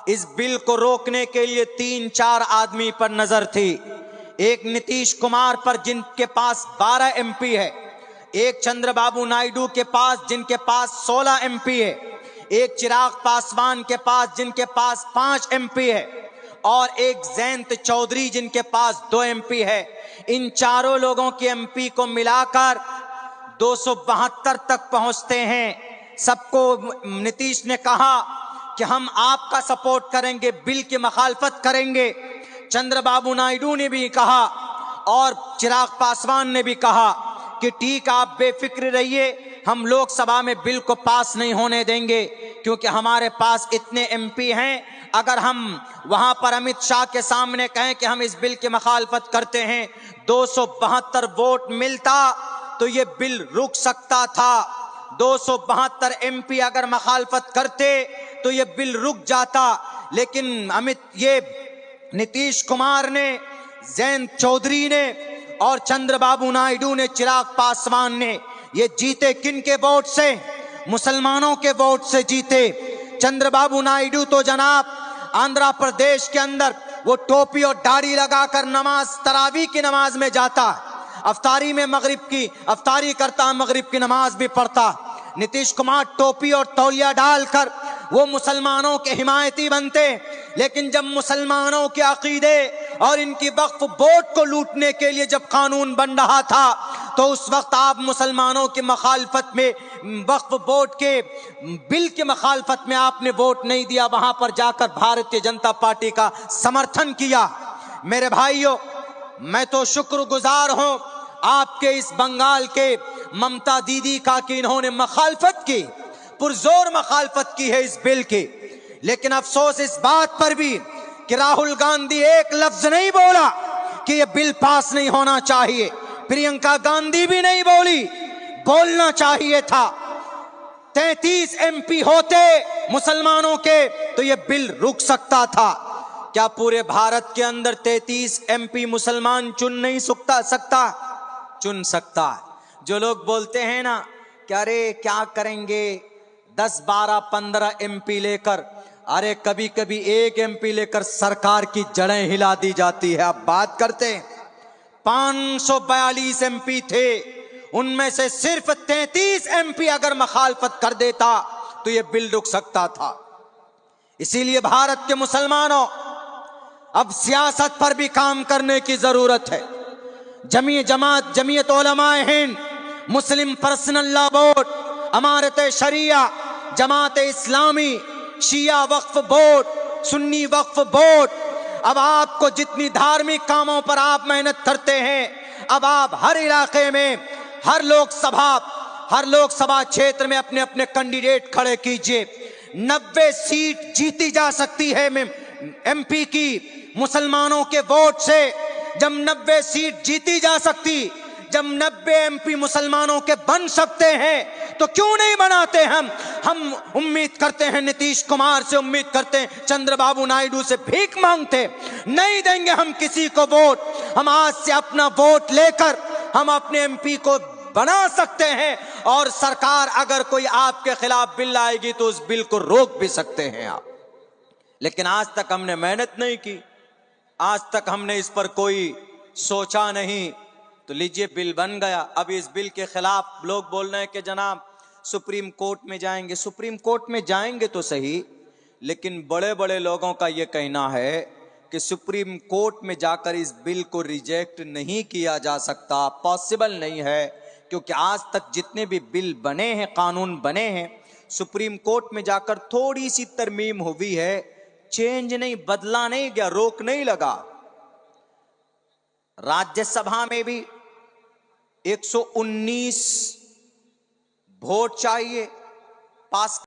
इस बिल को रोकने के लिए 3-4 आदमी पर नजर थी। एक नीतीश कुमार पर जिनके पास 12 एमपी है, एक चंद्रबाबू नायडू के पास जिनके पास 16 एमपी है, एक चिराग पासवान के पास जिनके पास 5 एमपी है और एक जयंत चौधरी जिनके पास 2 एमपी है। इन चारों लोगों के एमपी को मिलाकर 272 तक पहुंचते हैं। सबको नीतीश ने कहा कि हम आपका सपोर्ट करेंगे, बिल की मुखालफत करेंगे। चंद्रबाबू नायडू ने भी कहा और चिराग पासवान ने भी कहा कि ठीक, आप बेफिक्र रहिए, हम लोकसभा में बिल को पास नहीं होने देंगे क्योंकि हमारे पास इतने एमपी हैं। अगर हम वहां पर अमित शाह के सामने कहें कि हम इस बिल की मुखालफत करते हैं, 272 वोट मिलता तो ये बिल रुक सकता था। 272 एमपी अगर मुखालफत करते तो ये बिल रुक जाता, लेकिन नीतीश कुमार ने, जयंत चौधरी ने और चंद्रबाबू नायडू ने, चिराग पासवान ने ये जीते किन के वोट से? मुसलमानों के वोट से जीते। चंद्रबाबू नायडू तो जनाब आंध्र प्रदेश के अंदर वो टोपी और दाढ़ी लगाकर नमाज, तरावी की नमाज में जाता, अफ्तारी में अफ्तारी करता, मगरिब की नमाज भी पढ़ता। नीतीश कुमार टोपी और तौलिया डालकर वो मुसलमानों के हिमायती बनते, लेकिन जब मुसलमानों के अकीदे और इनकी वक्फ बोर्ड को लूटने के लिए जब कानून बन रहा था तो उस वक्त आप मुसलमानों की मुखालफत में, वक्फ बोर्ड के बिल की मुखालफत में आपने वोट नहीं दिया, वहां पर जाकर भारतीय जनता पार्टी का समर्थन किया। मेरे भाइयों, मैं तो शुक्रगुजार हूं आपके इस बंगाल के ममता दीदी का कि इन्होंने मुखालफत की, पुरजोर मुखालफत की है इस बिल की। लेकिन अफसोस इस बात पर भी कि राहुल गांधी एक लफ्ज नहीं बोला कि यह बिल पास नहीं होना चाहिए। प्रियंका गांधी भी नहीं बोली, बोलना चाहिए था। 33 एमपी होते मुसलमानों के तो यह बिल रुक सकता था। क्या पूरे भारत के अंदर 33 एमपी मुसलमान चुन नहीं सकता? चुन सकता है। जो लोग बोलते हैं ना कि अरे क्या करेंगे 10, 12, 15 एमपी लेकर, अरे कभी कभी एक एमपी लेकर सरकार की जड़ें हिला दी जाती है। आप बात करते हैं 542 एमपी थे, उनमें से सिर्फ 33 एमपी अगर मुखालफत कर देता तो यह बिल रुक सकता था। इसीलिए भारत के मुसलमानों, अब सियासत पर भी काम करने की जरूरत है। जमीयत उलमाए हिंद, मुस्लिम पर्सनल लॉ बोर्ड, अमारत शरिया, जमात इस्लामी, शिया वक्फ बोर्ड, सुन्नी वक्फ बोर्ड, अब आपको जितनी धार्मिक कामों पर आप मेहनत करते हैं, अब आप हर इलाके में, हर लोकसभा क्षेत्र में अपने अपने कैंडिडेट खड़े कीजिए। 90 सीट जीती जा सकती है एमपी की मुसलमानों के वोट से। जब 90 सीट जीती जा सकती, जब 90 एमपी मुसलमानों के बन सकते हैं तो क्यों नहीं बनाते? हम उम्मीद करते हैं नीतीश कुमार से, उम्मीद करते हैं चंद्रबाबू नायडू से, भीख मांगते नहीं देंगे हम किसी को वोट। हम आज से अपना वोट लेकर हम अपने एमपी को बना सकते हैं और सरकार अगर कोई आपके खिलाफ बिल लाएगी तो उस बिल को रोक भी सकते हैं आप। लेकिन आज तक हमने मेहनत नहीं की, आज तक हमने इस पर कोई सोचा नहीं, तो लीजिए बिल बन गया। अब इस बिल के खिलाफ लोग बोल रहे हैं कि जनाब सुप्रीम कोर्ट में जाएंगे। सुप्रीम कोर्ट में जाएंगे तो सही, लेकिन बड़े बड़े लोगों का यह कहना है कि सुप्रीम कोर्ट में जाकर इस बिल को रिजेक्ट नहीं किया जा सकता, पॉसिबल नहीं है, क्योंकि आज तक जितने भी बिल बने हैं, कानून बने हैं, सुप्रीम कोर्ट में जाकर थोड़ी सी तरमीम हुई है, चेंज नहीं, बदला नहीं गया, रोक नहीं लगा। राज्यसभा में भी 119 वोट चाहिए पास